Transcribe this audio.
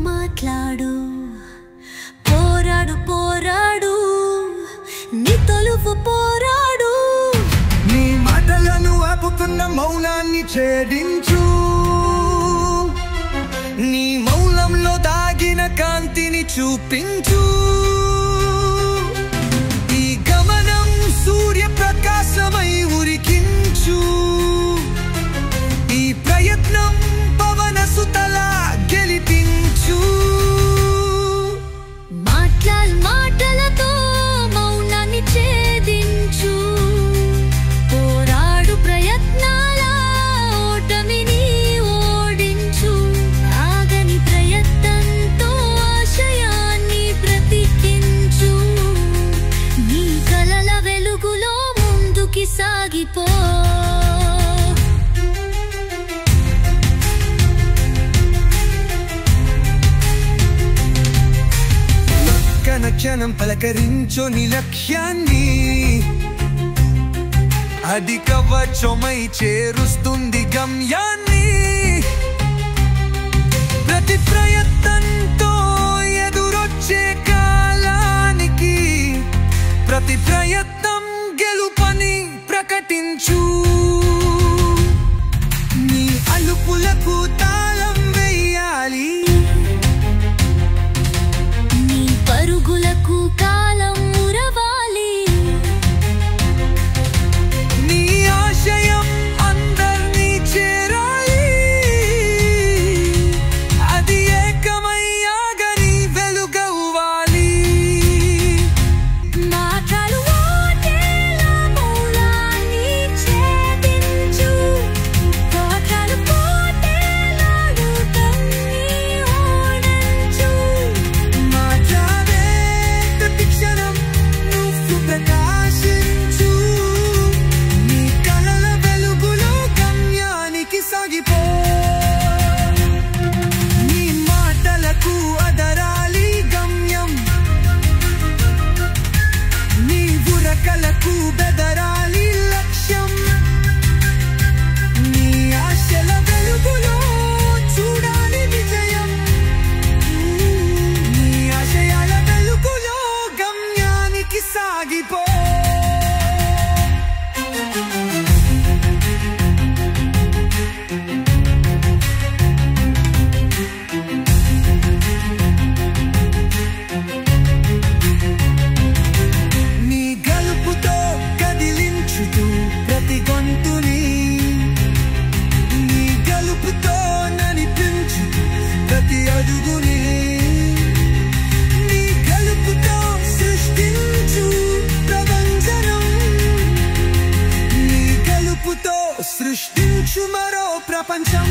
మాట్లాడు పోరాడు పోరాడు నీ తలుపు పోరాడు నీ మాటలను ఆపుతున్న మౌనాన్ని ఛేదించు నీ మౌనంలో దాగిన కాంతిని చూపించు ఈ గమనం సూర్యప్రకాశమై ఉరికించు ఈ ప్రయత్నం పవన సుతలా గెలిపించు మాటలతో మౌనాన్ని ఛేదించు పోరాడు ప్రయత్నాల ఓటమిని ఓడించు ఆగని ప్రయత్నంతో ఆశయాన్ని ప్రతికించు నీ కలల వెలుగులో ముందుకి సాగిపో క్షణం పలకరించు నీ లక్ష్యాన్ని అది కవచమై చేరుస్తుంది గమ్యాన్ని ప్రతి ప్రయత్నంతో ఎదురొచ్చే కాలానికి ప్రతి ప్రయత్నం గెలుపని ప్రకటించు నీ అలుపులకు తాళం వేయాలి పరుగులకు కాలం మురవాలి నీ ఆశయం అందర్నీ చేరాలి అది ఏకమయ్యాగని వెలుగవ్వాలి మాటలు ఓటేలా మౌనాన్ని ఛేదించు కోటలు పోటేలా యుద్ధాన్ని ఓడించు సాగిపో నీ మాటలకు అదరాలి గమ్యం నీ ఉరకలకు బెదరాలి లక్ష్యం నీ ఆశల వెలుగులో చూడాలి విజయం నీ ఆశయాల వెలుగులో గమ్యానికి సాగిపో ప్రతి గొంతుని నీ గలుపుతో నడిపించు ప్రతి అడుగుని నీ గలుపుతో సృష్టించు ప్రపంచం నీ గలుపుతో సృష్టించు మరో ప్రపంచం